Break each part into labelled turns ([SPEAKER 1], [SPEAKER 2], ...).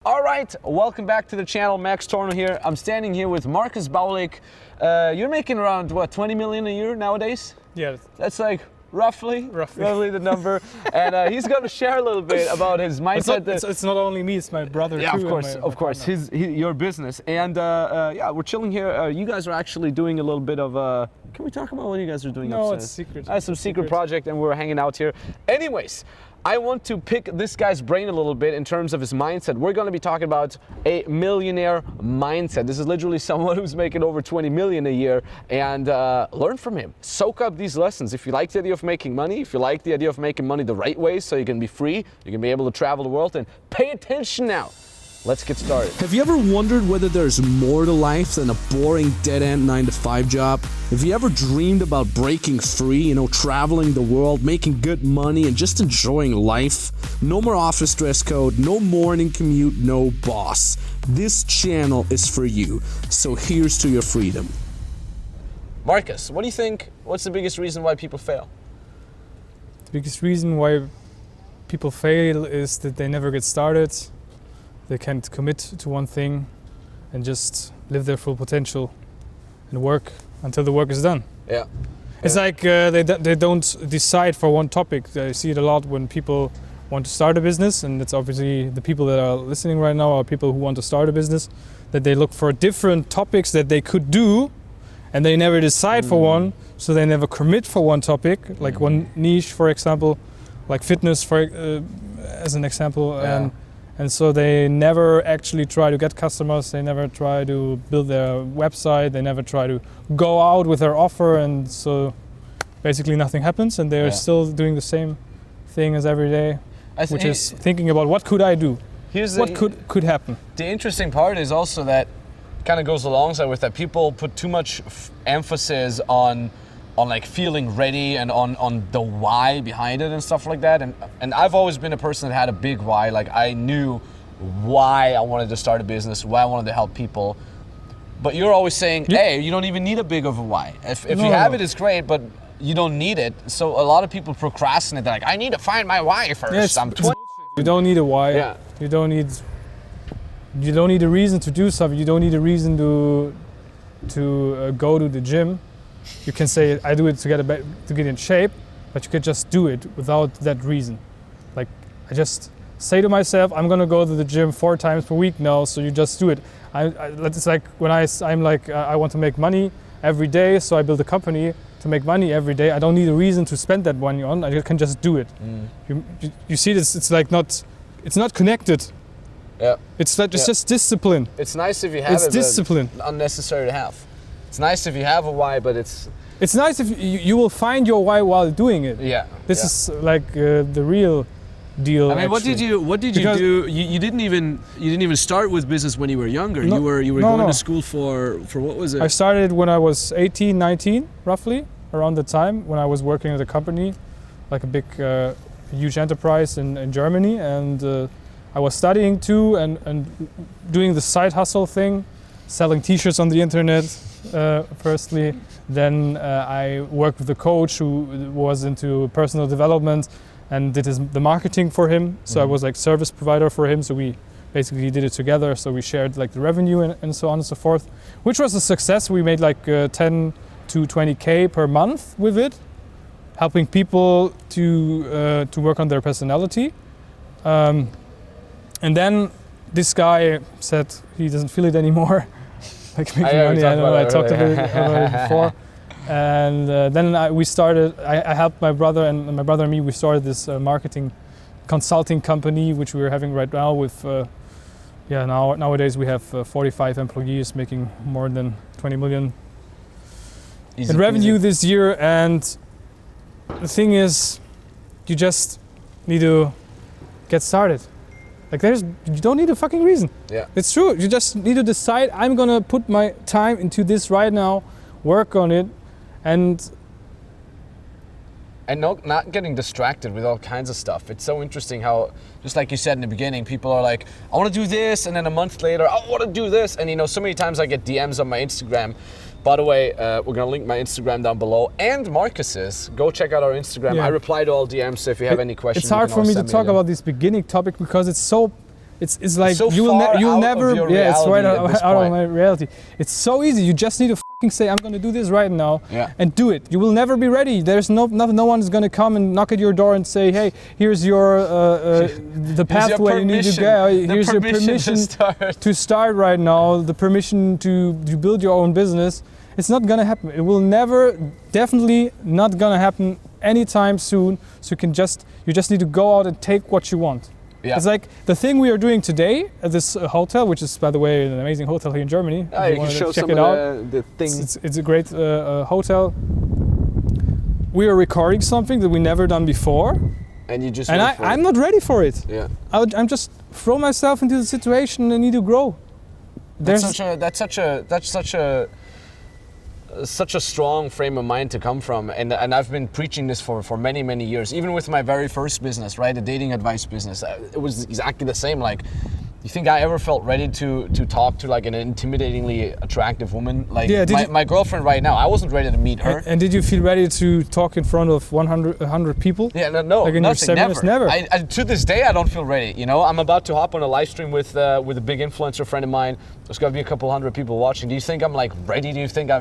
[SPEAKER 1] All right, welcome back to the channel. Max Tornow here. I'm standing here with Markus Baulig. You're making around, what, 20 million a year nowadays?
[SPEAKER 2] Yeah.
[SPEAKER 1] That's like roughly the number. And he's going to share a little bit about his mindset.
[SPEAKER 2] It's not only me, it's my brother too.
[SPEAKER 1] Yeah, of course, your business. And yeah, we're chilling here. You guys are actually doing a little bit of, can we talk about what you guys are doing upstairs?
[SPEAKER 2] No, it's secret.
[SPEAKER 1] Some secret project, and we're hanging out here. Anyways, I want to pick this guy's brain a little bit in terms of his mindset. We're going to be talking about a millionaire mindset. This is literally someone who's making over 20 million a year, and learn from him. Soak up these lessons. If you like the idea of making money, if you like the idea of making money the right way so you can be free, you can be able to travel the world, and pay attention now. Let's get started.
[SPEAKER 3] Have you ever wondered whether there's more to life than a boring dead-end 9-to-5 job? Have you ever dreamed about breaking free, traveling the world, making good money, and just enjoying life? No more office dress code, no morning commute, no boss. This channel is for you, so here's to your freedom.
[SPEAKER 1] Markus, what do you think? What's the biggest reason why people fail?
[SPEAKER 2] The biggest reason why people fail is that they never get started. They can't commit to one thing and just live their full potential and work until the work is done.
[SPEAKER 1] Yeah.
[SPEAKER 2] It's like they don't decide for one topic. I see it a lot when people want to start a business, and it's obviously the people that are listening right now are people who want to start a business, that they look for different topics that they could do, and they never decide for one, so they never commit for one topic, like one niche, for example, like fitness, as an example.
[SPEAKER 1] Yeah.
[SPEAKER 2] And so they never actually try to get customers, they never try to build their website, they never try to go out with their offer, and so basically nothing happens, and they're still doing the same thing as every day, which is thinking about what could I do? What could happen?
[SPEAKER 1] The interesting part is also that kind of goes alongside with that people put too much emphasis on like feeling ready and on the why behind it and stuff like that. And I've always been a person that had a big why. Like I knew why I wanted to start a business, why I wanted to help people. But you're always saying, hey, you don't even need a big of a why. If you have it, it's great, but you don't need it. So a lot of people procrastinate. They're like, I need to find my why first. I'm 20.
[SPEAKER 2] You don't need a why.
[SPEAKER 1] Yeah.
[SPEAKER 2] You don't need a reason to do something. You don't need a reason to go to the gym. You can say, I do it to get in shape, but you could just do it without that reason. Like, I just say to myself, I'm gonna go to the gym 4 times per week now, so you just do it. It's like when I'm like, I want to make money every day, so I build a company to make money every day. I don't need a reason to spend that money on, I can just do it. You see this, it's not connected.
[SPEAKER 1] Yeah.
[SPEAKER 2] It's just discipline.
[SPEAKER 1] It's nice if you have it.
[SPEAKER 2] It's discipline.
[SPEAKER 1] Unnecessary to have. It's nice if you have a why, but it's
[SPEAKER 2] nice if you will find your why while doing it.
[SPEAKER 1] Yeah.
[SPEAKER 2] This is like the real deal.
[SPEAKER 3] I mean,
[SPEAKER 2] actually.
[SPEAKER 3] what did you do? You didn't even start with business when you were younger. You were going to school for what was it?
[SPEAKER 2] I started when I was 18, 19, roughly, around the time when I was working at a company, like a big, huge enterprise in Germany, and I was studying too and doing the side hustle thing, selling T-shirts on the internet. Firstly, then I worked with a coach who was into personal development and did the marketing for him. So I was like service provider for him. So we basically did it together. So we shared like the revenue and so on and so forth, which was a success. We made like 10 to 20K per month with it, helping people to work on their personality. And then this guy said he doesn't feel it anymore. Like making money, I know I talked about it before. And then I helped my brother and me, we started this marketing consulting company, which we are having right now with, nowadays we have 45 employees making more than 20 million in revenue this year. And the thing is, you just need to get started. Like you don't need a fucking reason.
[SPEAKER 1] Yeah.
[SPEAKER 2] It's true. You just need to decide, I'm gonna put my time into this right now, work on it, and
[SPEAKER 1] not getting distracted with all kinds of stuff. It's so interesting how, just like you said in the beginning, people are like, I want to do this, and then a month later, I want to do this. And so many times I get DMs on my Instagram. By the way, we're gonna link my Instagram down below and Markus's. Go check out our Instagram.
[SPEAKER 2] Yeah.
[SPEAKER 1] I reply to all DMs, so if you have any questions.
[SPEAKER 2] It's hard for me to talk about this beginning topic because it's so It's like
[SPEAKER 1] so
[SPEAKER 2] you'll
[SPEAKER 1] far out
[SPEAKER 2] never.
[SPEAKER 1] of your
[SPEAKER 2] Yeah, it's right
[SPEAKER 1] reality at this
[SPEAKER 2] out of
[SPEAKER 1] point.
[SPEAKER 2] my reality. It's so easy. You just need to fucking say, I'm gonna do this right now,
[SPEAKER 1] Yeah.
[SPEAKER 2] and do it. You will never be ready. There's no one is gonna come and knock at your door and say, hey, here's your the pathway you need to go. Here's your permission to start right now. The permission to build your own business. It's not gonna happen. It will never, definitely not gonna happen anytime soon. So you just need to go out and take what you want.
[SPEAKER 1] Yeah.
[SPEAKER 2] It's like the thing we are doing today at this hotel, which is, by the way, an amazing hotel here in Germany.
[SPEAKER 1] Oh,
[SPEAKER 2] If
[SPEAKER 1] you can
[SPEAKER 2] wanted to
[SPEAKER 1] show
[SPEAKER 2] check
[SPEAKER 1] some
[SPEAKER 2] it
[SPEAKER 1] of
[SPEAKER 2] out.
[SPEAKER 1] the things.
[SPEAKER 2] It's a great hotel. We are recording something that we never done before,
[SPEAKER 1] And you just.
[SPEAKER 2] and I'm not ready for it.
[SPEAKER 1] Yeah.
[SPEAKER 2] I'm just throw myself into the situation and need to grow.
[SPEAKER 1] That's such a strong frame of mind to come from, and I've been preaching this for many years. Even with my very first business, right, the dating advice business, it was exactly the same. Like, you think I ever felt ready to talk to like an intimidatingly attractive woman? Like,
[SPEAKER 2] Yeah,
[SPEAKER 1] my girlfriend right now, I wasn't ready to meet her.
[SPEAKER 2] And did you feel ready to talk in front of 100 people?
[SPEAKER 1] Yeah, no,
[SPEAKER 2] Like in your
[SPEAKER 1] nothing,
[SPEAKER 2] seminars? Never.
[SPEAKER 1] I, to this day, I don't feel ready. You know, I'm about to hop on a live stream with a big influencer friend of mine. There's gonna be a couple hundred people watching. Do you think I'm like ready? Do you think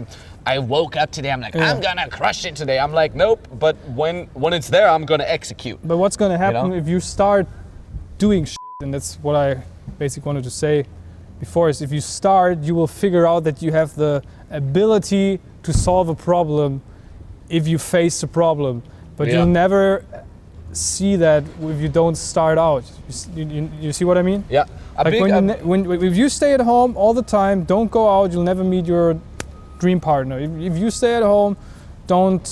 [SPEAKER 1] I woke up today? I'm like, I'm gonna crush it today. I'm like, nope. But when it's there, I'm gonna execute.
[SPEAKER 2] But what's gonna happen
[SPEAKER 1] know?
[SPEAKER 2] if you start doing shit, and that's what I basically wanted to say before, is if you start, you will figure out that you have the ability to solve a problem if you face the problem. But
[SPEAKER 1] Yeah.
[SPEAKER 2] you'll never see that if you don't start out. You see what I mean?
[SPEAKER 1] Yeah.
[SPEAKER 2] Like if you stay at home all the time, don't go out, you'll never meet your dream partner. If you stay at home, don't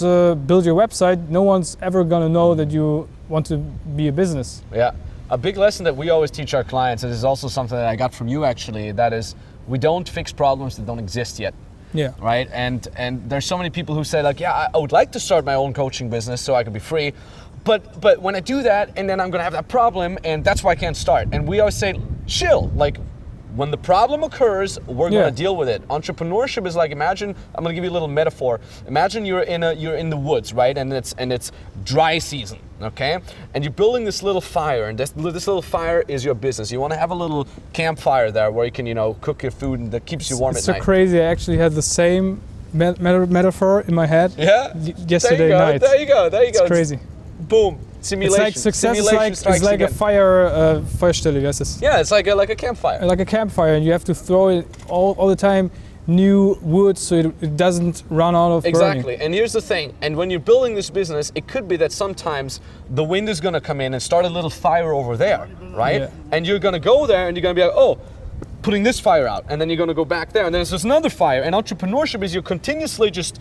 [SPEAKER 2] build your website, no one's ever gonna know that you want to be a business.
[SPEAKER 1] Yeah. A big lesson that we always teach our clients, and this is also something that I got from you actually, that is, we don't fix problems that don't exist yet.
[SPEAKER 2] Yeah.
[SPEAKER 1] Right? And there's so many people who say like, yeah, I would like to start my own coaching business so I could be free. But when I do that, and then I'm gonna have that problem, and that's why I can't start. And we always say, chill. Like, when the problem occurs, we're gonna deal with it. Entrepreneurship is like, imagine, I'm gonna give you a little metaphor. Imagine you're in the woods, right? And it's dry season, okay? And you're building this little fire, and this little fire is your business. You wanna have a little campfire there where you can, cook your food and that keeps you warm at night.
[SPEAKER 2] It's so crazy. I actually had the same metaphor in my head.
[SPEAKER 1] Yeah?
[SPEAKER 2] Yesterday night.
[SPEAKER 1] There you go.
[SPEAKER 2] It's crazy.
[SPEAKER 1] Boom. Simulation.
[SPEAKER 2] It's like success.
[SPEAKER 1] Simulation
[SPEAKER 2] It's like a
[SPEAKER 1] again.
[SPEAKER 2] Firestelle, yes. It's
[SPEAKER 1] Yeah, it's like a campfire.
[SPEAKER 2] like a campfire, and you have to throw it all the time, new wood, so it doesn't run out of burning.
[SPEAKER 1] Exactly. And here's the thing. And when you're building this business, it could be that sometimes the wind is going to come in and start a little fire over there, right?
[SPEAKER 2] Yeah.
[SPEAKER 1] And you're going to go there and you're going to be like, oh, putting this fire out. And then you're going to go back there and then there's another fire. And entrepreneurship is you're continuously just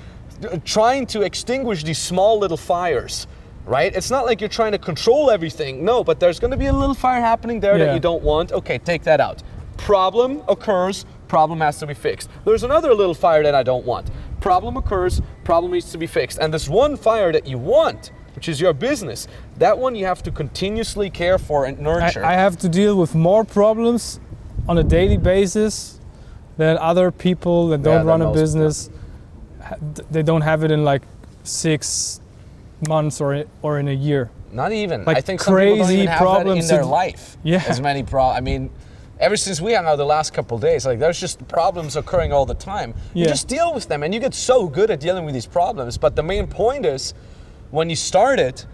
[SPEAKER 1] trying to extinguish these small little fires. Right? It's not like you're trying to control everything. No, but there's going to be a little fire happening there that you don't want. Okay, take that out. Problem occurs, problem has to be fixed. There's another little fire that I don't want. Problem occurs, problem needs to be fixed. And this one fire that you want, which is your business, that one you have to continuously care for and nurture.
[SPEAKER 2] I have to deal with more problems on a daily basis than other people that don't run a business. They don't have it in like 6 months or in a year.
[SPEAKER 1] Not even.
[SPEAKER 2] Like
[SPEAKER 1] I think some people don't even have that in their
[SPEAKER 2] in-
[SPEAKER 1] life.
[SPEAKER 2] Yeah.
[SPEAKER 1] As many problems. I mean, ever since we hung out the last couple of days, like there's just problems occurring all the time. You
[SPEAKER 2] Yeah.
[SPEAKER 1] just deal with them and you get so good at dealing with these problems. But the main point is, when you started,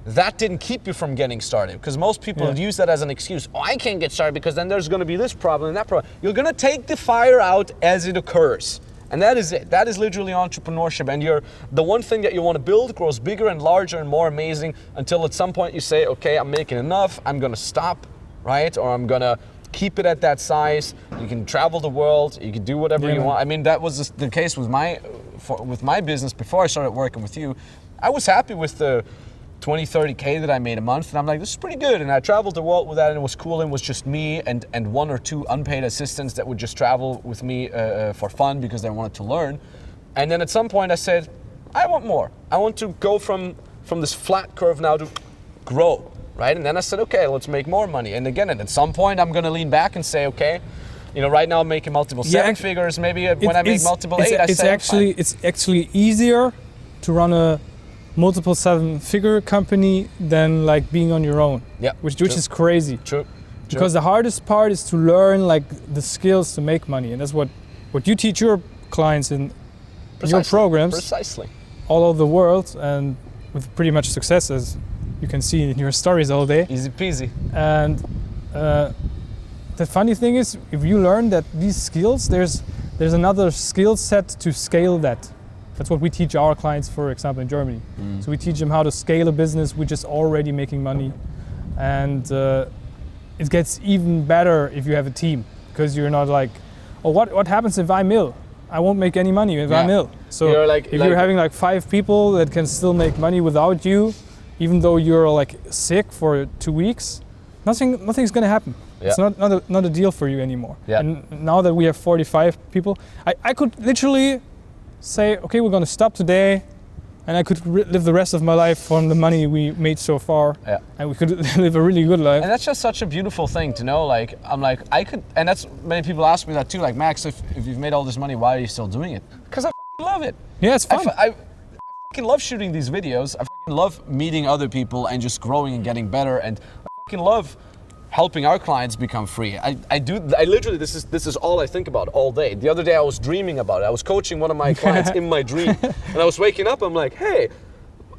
[SPEAKER 1] that didn't keep you from getting started. Because most people use that as an excuse. Oh, I can't get started because then there's going to be this problem and that problem. You're going to take the fire out as it occurs. And that is it. That is literally entrepreneurship. And the one thing that you want to build grows bigger and larger and more amazing until at some point you say, okay, I'm making enough. I'm going to stop, right? Or I'm going to keep it at that size. You can travel the world. You can do whatever you want. I mean, that was the case with my business before I started working with you. I was happy with the 20, 30K that I made a month. And I'm like, this is pretty good. And I traveled the world with that and it was cool. And it was just me and 1 or 2 unpaid assistants that would just travel with me for fun because they wanted to learn. And then at some point I said, I want more. I want to go from this flat curve now to grow, right? And then I said, okay, let's make more money. And again, and at some point I'm going to lean back and say, okay, right now I'm making multiple 7 figures. Maybe when I make multiple 8, I say,
[SPEAKER 2] it's actually easier to run a multiple 7-figure company than like being on your own.
[SPEAKER 1] Yeah,
[SPEAKER 2] which is crazy.
[SPEAKER 1] True.
[SPEAKER 2] Because the hardest part is to learn like the skills to make money, and that's what you teach your clients in your programs.
[SPEAKER 1] Precisely.
[SPEAKER 2] All over the world, and with pretty much success, as you can see in your stories all day.
[SPEAKER 1] Easy peasy.
[SPEAKER 2] And the funny thing is, if you learn that these skills, there's another skill set to scale that. That's what we teach our clients, for example, in Germany. So we teach them how to scale a business which is already making money, and it gets even better if you have a team, because you're not like, oh, what happens if I'm ill? I won't make any money if I'm ill. So you're having like 5 people that can still make money without you, even though you're like sick for 2 weeks, nothing's gonna happen. Yeah. It's not a deal for you anymore. Yeah. And now that we have 45 people, I could literally say, okay, we're gonna stop today, and I could live the rest of my life from the money we made so far. Yeah. And we could live a really good life.
[SPEAKER 1] And that's just such a beautiful thing to know. Like, I'm like, I could, and that's, many people ask me that too. Like, Max, if you've made all this money, why are you still doing it? Because I love it.
[SPEAKER 2] Yeah, it's fun.
[SPEAKER 1] I love shooting these videos. I love meeting other people and just growing and getting better. And I love helping our clients become free. I literally, this is all I think about all day. The other day I was dreaming about it. I was coaching one of my clients in my dream, and I was waking up, I'm like, hey,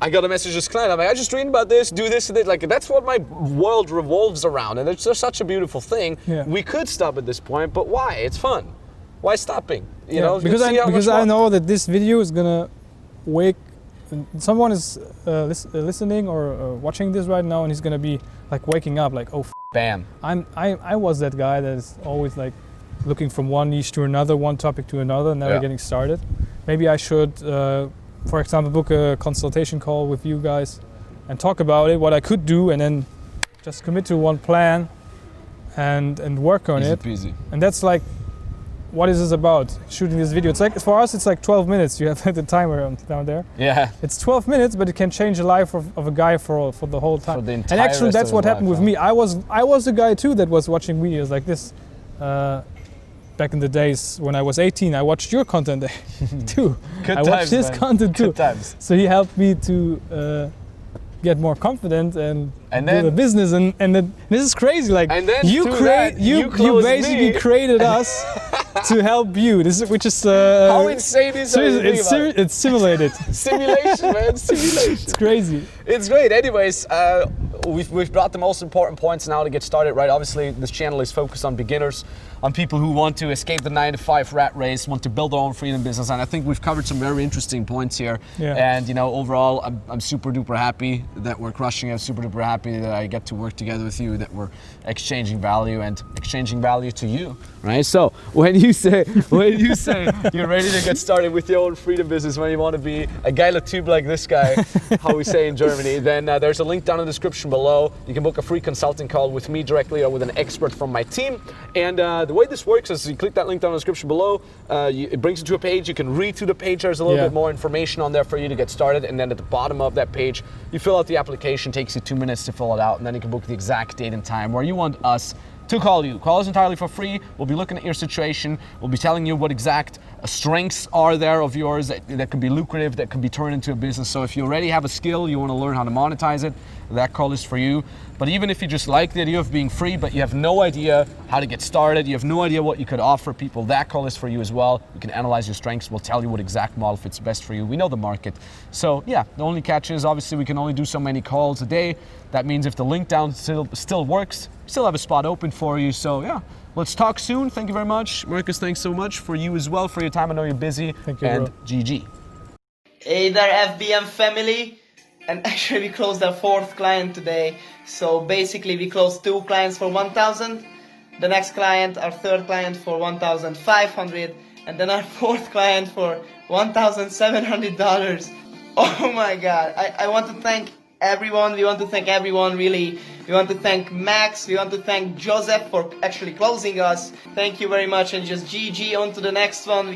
[SPEAKER 1] I got a message from this client. I'm like, I just dreamed about this, do this and that. Like, that's what my world revolves around, and it's just such a beautiful thing. Yeah. We could stop at this point, but why? It's fun. Why stopping? You know,
[SPEAKER 2] because I know that this video is gonna wake. Someone is listening or watching this right now, and he's gonna be like waking up, like, oh,
[SPEAKER 1] bam!
[SPEAKER 2] I was that guy that is always like looking from one niche to another, one topic to another, never getting started. Maybe I should, for example, book a consultation call with you guys and talk about it, what I could do, and then just commit to one plan and work on it.
[SPEAKER 1] Easy peasy.
[SPEAKER 2] And that's like, what is this about? Shooting this video. It's like, for us, it's like 12 minutes. You have the timer down there.
[SPEAKER 1] Yeah.
[SPEAKER 2] It's 12 minutes, but it can change the life of a guy for the whole time.
[SPEAKER 1] For the entire
[SPEAKER 2] and actually, that's what happened
[SPEAKER 1] life,
[SPEAKER 2] with me. I was the guy too that was watching videos like this. Back in the days when I was 18, I watched your content too.
[SPEAKER 1] Good
[SPEAKER 2] I watched his content too.
[SPEAKER 1] Good times.
[SPEAKER 2] So he helped me to get more confident and do the business, and then this is crazy. Like, you basically created us to help you. Which is
[SPEAKER 1] how insane is
[SPEAKER 2] it? It's simulated.
[SPEAKER 1] Simulation, man. Simulation.
[SPEAKER 2] It's crazy.
[SPEAKER 1] It's great. Anyways, we've brought the most important points now to get started, right? Obviously, this channel is focused on beginners, on people who want to escape the 9-to-5 rat race, want to build their own freedom business, and I think we've covered some very interesting points here. Yeah. And overall, I'm super duper happy that we're crushing it. I'm super duper happy that I get to work together with you, that we're exchanging value and exchanging value to you, right? So when you say you're ready to get started with your own freedom business, when you want to be a geiler Typ like this guy, how we say in Germany, then there's a link down in the description below. You can book a free consulting call with me directly or with an expert from my team. And the way this works is you click that link down in the description below, it brings you to a page. You can read through the page. There's a little bit more information on there for you to get started. And then at the bottom of that page, you fill out the application. Takes you 2 minutes to fill it out. And then you can book the exact date and time where you want us to call you. Call us entirely for free. We'll be looking at your situation. We'll be telling you what exact strengths are there of yours that can be lucrative, that can be turned into a business. So if you already have a skill, you want to learn how to monetize it, that call is for you. But even if you just like the idea of being free, but you have no idea how to get started, you have no idea what you could offer people, that call is for you as well. You can analyze your strengths. We'll tell you what exact model fits best for you. We know the market. So yeah, the only catch is obviously we can only do so many calls a day. That means if the link down still works, still have a spot open for you. So yeah, let's talk soon. Thank you very much. Markus, thanks so much for you as well, for your time. I know you're busy.
[SPEAKER 2] Thank you,
[SPEAKER 1] and
[SPEAKER 2] bro.
[SPEAKER 1] GG.
[SPEAKER 4] Hey there, FBM family. And actually we closed our 4th client today. So basically we closed 2 clients for 1,000. The next client, our 3rd client, for 1,500. And then our 4th client for $1,700. Oh my God. I want to thank everyone. We want to thank everyone, really. We want to thank Max. We want to thank Joseph for actually closing us. Thank you very much, and just GG on to the next one.